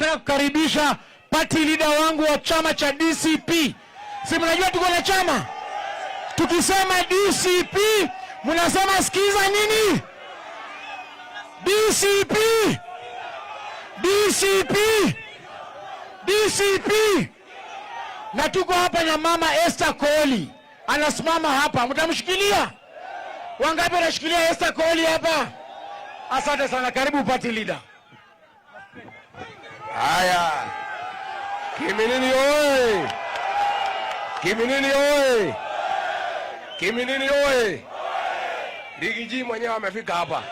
nataka kukaribisha party leader wangu wa chama cha DCP. Si mnajua tuko na chama? Tukisema DCP, mnasema sikiza nini? DCP! DCP! DCP! Na tuko hapa na mama Esther Kooli. Anasimama hapa. Mtamshikilia? Wangapi wanashikilia Esther Kooli hapa? Asante sana. Karibu party leader. Haya. Kiminini oye! Kiminini oye! Kiminini oye! Rigiji mwenyewe amefika hapa.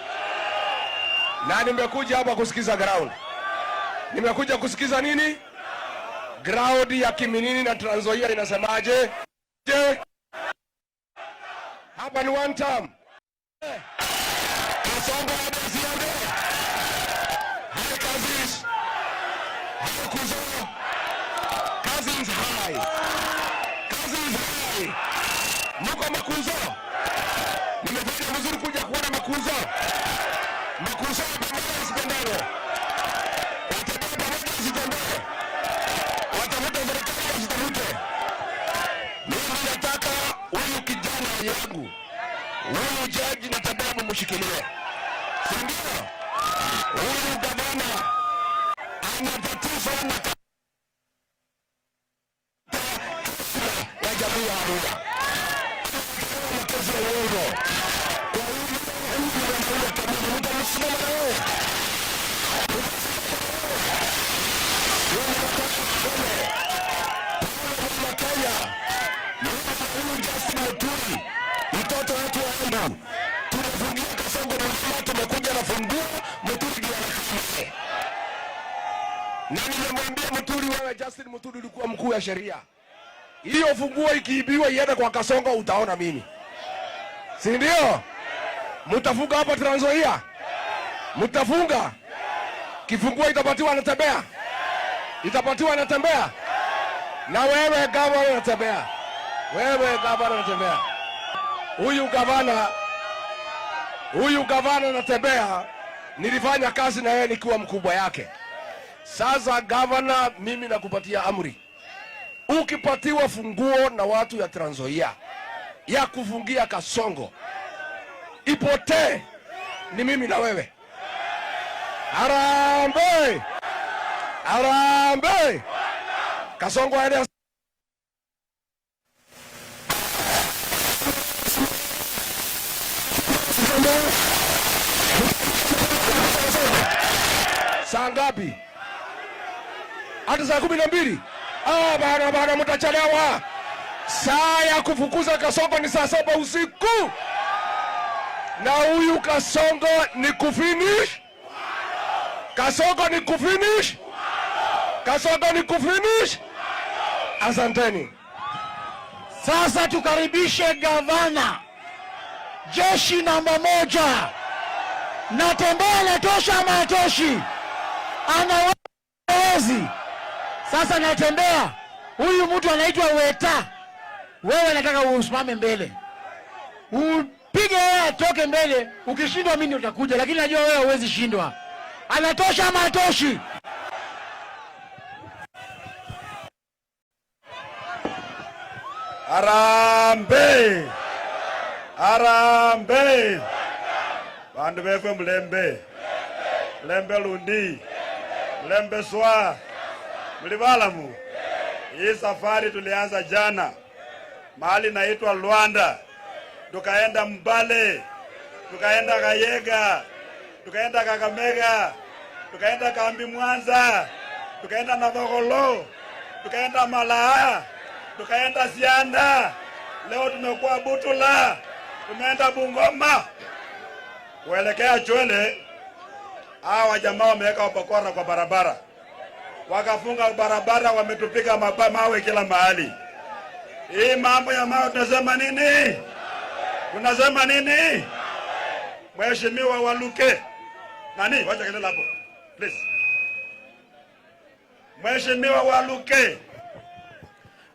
Na nimekuja hapa kusikiza ground. Nimekuja kusikiza nini? Ground ya Kiminini na Trans Nzoia inasemaje? Hapa ni one time. Kasongo ameziende. Hai Cousins. Hai Kuzo. Cousins hai. Cousins hai. Muko Makuzo. Nimefanya mzuri kuja kuona Makuzo. Makuzo pamoja usipendane. Watembea pamoja usitembee. Watafuta serikali usitafute. Mimi nataka huyu kijana yangu, huyu jaji na Tababu mshikilie. Si ndio? Huyu gavana ana tatizo na ya jamii ya Arua. Ana kesi ya uongo. Kwa hivyo huyu ndio mtasimama na wewe. Mtoto wetu wa Embu tunafungia Kasongo na mama tumekuja na funguo Muturi ndio anakafanya. Na nimemwambia Muturi, wewe Justin Muturi ulikuwa mkuu wa sheria. Hiyo funguo ikiibiwa iende kwa Kasongo utaona mimi. Si ndio? Mtafunga hapa Trans Nzoia? Mtafunga? Kifunguo itapatiwa anatembea? Itapatiwa anatembea? Na wewe gavana unatembea? Wewe gavana unatembea? Huyu gavana anatembea, nilifanya kazi na yeye nikiwa mkubwa yake. Sasa gavana, mimi nakupatia amri. Ukipatiwa funguo na watu ya Trans Nzoia ya kufungia Kasongo, ipotee ni mimi na wewe. Harambee! Harambee! Kasongo aende. Saa ngapi? Hata saa 12? Bana mtachelewa. Saa ya kufukuza Kasongo ni saa 7 usiku. Na huyu Kasongo ni kufinish. Kasongo ni kufinish. Kasongo ni kufinish. Asanteni. Sasa tukaribishe gavana. Jeshi namba 1. Natembea natosha ama natoshi? Anawezi. Sasa natembea. Huyu mtu anaitwa Weta. Wewe nataka usimame mbele. Upige yeye atoke mbele. Ukishindwa mimi utakuja, lakini najua wewe huwezi shindwa. Anatosha ama natoshi? Arambe! Arambe! Bandu befe Mlembe. Mlembe Lundi. Mlembe Swa. Mlibalamu. Hii safari tulianza jana. Mahali naitwa Luanda. Tukaenda Mbale. Tukaenda Kayega. Tukaenda Kakamega. Tukaenda Kambi Mwanza. Tukaenda Navogolo. Tukaenda Malaa. Tukaenda Sianda. Leo tumekuwa Butula. Tumeenda Bungoma. Kuelekea Chwele. Hawa jamaa wameweka wapokora kwa barabara. Wakafunga barabara, wametupiga mawe kila mahali. Hii mambo ya mawe tunasema nini? Tunasema nini? Mheshimiwa Waluke. Nani? Wacha kelele hapo. Please. Mheshimiwa Waluke.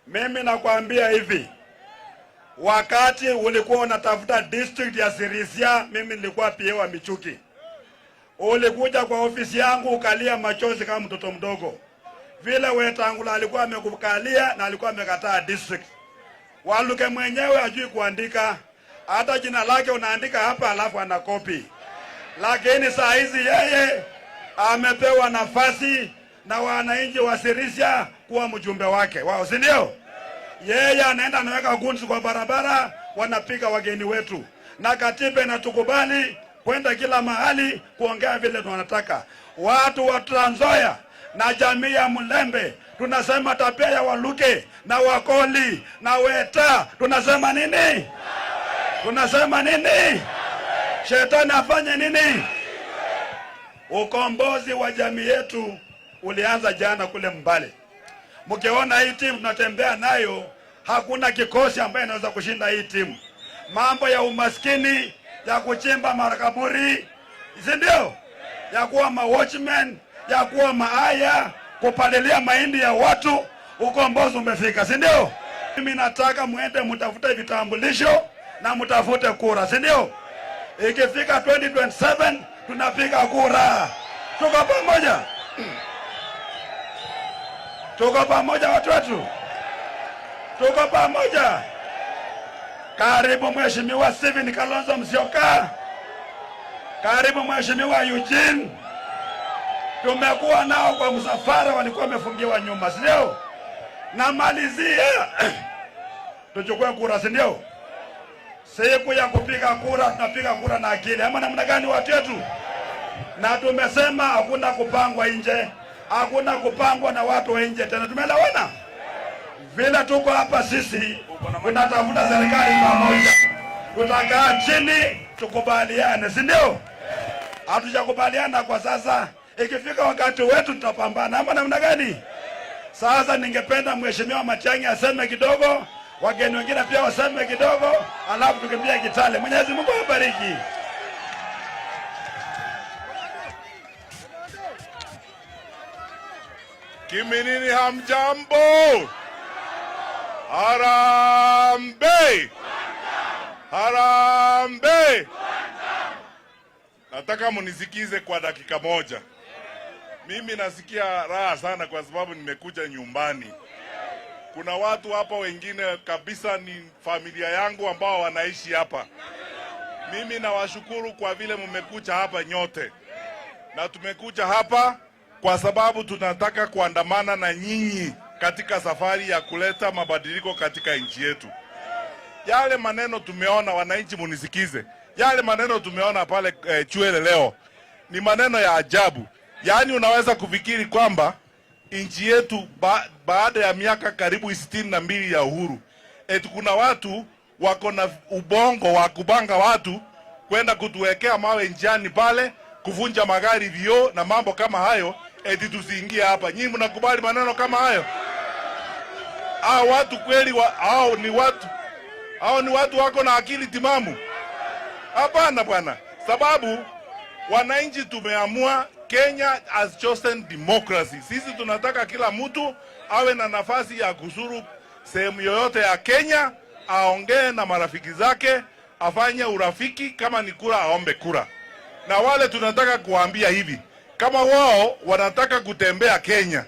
Mimi nakwambia hivi. Wakati ulikuwa unatafuta district ya Sirisia, mimi nilikuwa PA wa Michuki. ulikuja kwa ofisi yangu ukalia machozi kama mtoto mdogo. Vile Wetangula alikuwa amekukalia na alikuwa amekataa district. Waluke mwenyewe hajui kuandika. Hata jina lake unaandika hapa alafu anakopi. Lakini saa hizi yeye amepewa nafasi na wananchi wa Sirisia kuwa mjumbe wake. Wao si ndio? Yeye anaenda anaweka gunzi kwa barabara, wanapiga wageni wetu. Na katiba inatukubali kwenda kila mahali kuongea vile tunataka. Watu wa Trans Nzoia na jamii ya Mlembe tunasema tabia ya Waluke na Wakoli na Weta tunasema nini? Tunasema nini? Shetani afanye nini? Ukombozi wa jamii yetu ulianza jana kule Mbale. Mkiona hii timu tunatembea nayo, hakuna kikosi ambaye inaweza kushinda hii timu. Mambo ya umaskini, ya kuchimba makaburi, si ndio? Ya kuwa watchmen, ya kuwa maaya, kupalilia mahindi ya watu, ukombozi umefika, si ndio? Mimi nataka muende mtafute vitambulisho na mtafute kura, si ndio? Ikifika 2027 tunapiga kura. Tuko pamoja? Tuko pamoja watu wetu? Tuko pamoja? Karibu Mheshimiwa Stephen Kalonzo Musyoka. Karibu Mheshimiwa Eugene. Tumekuwa nao kwa msafara, walikuwa wamefungiwa nyuma, si ndio? Na malizia tuchukue kura, si ndio? Siku ya kupiga kura tunapiga kura na akili. Ama namna gani watu wetu? Na tumesema hakuna kupangwa nje. Hakuna kupangwa na watu wa nje tena. Tumeelewana? Vile tuko hapa sisi tunatafuta serikali pamoja. Tutakaa chini tukubaliane, si ndio? Hatujakubaliana kwa sasa. Ikifika wakati wetu tutapambana. Ama namna gani? Sasa ningependa Mheshimiwa Matiang'i aseme kidogo, wageni wengine pia waseme kidogo, alafu tukimbia Kitale. Mwenyezi Mungu awabariki. Kiminini hamjambo. Harambee. Harambee. Nataka munisikize kwa dakika moja. Mimi nasikia raha sana kwa sababu nimekuja nyumbani. Kuna watu hapa wengine kabisa ni familia yangu ambao wanaishi hapa. Mimi nawashukuru kwa vile mmekuja hapa nyote. Na tumekuja hapa kwa sababu tunataka kuandamana na nyinyi katika safari ya kuleta mabadiliko katika nchi yetu. Yale maneno tumeona, wananchi munisikize. Yale maneno tumeona pale Chwele leo ni maneno ya ajabu. Yaani unaweza kufikiri kwamba nchi yetu baada ya miaka karibu 62 ya uhuru, eti kuna watu wako na ubongo wa kubanga watu kwenda kutuwekea mawe njiani pale, kuvunja magari vioo na mambo kama hayo, eti tusiingie hapa. Nyinyi mnakubali maneno kama hayo? Hao watu kweli hao ni watu wako na akili timamu? Hapana bwana. Sababu wananchi tumeamua, Kenya has chosen democracy. Sisi tunataka kila mtu awe na nafasi ya kuzuru sehemu yoyote ya Kenya, aongee na marafiki zake, afanye urafiki, kama ni kura aombe kura. Na wale tunataka kuwaambia hivi, kama wao wanataka kutembea Kenya,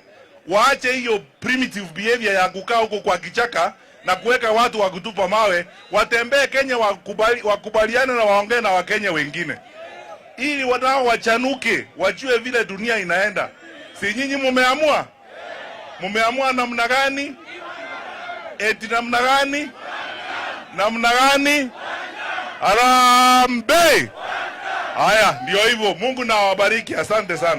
waache hiyo primitive behavior ya kukaa huko kwa kichaka na kuweka watu wa kutupa mawe. Watembee Kenya, wakubaliane na waongee na Wakenya wengine, ili wanao wachanuke, wajue vile dunia inaenda. Si nyinyi mumeamua? Mumeamua namna gani? Eti namna gani? Namna gani? Harambee! Haya, ndio hivyo. Mungu na awabariki. Asante sana.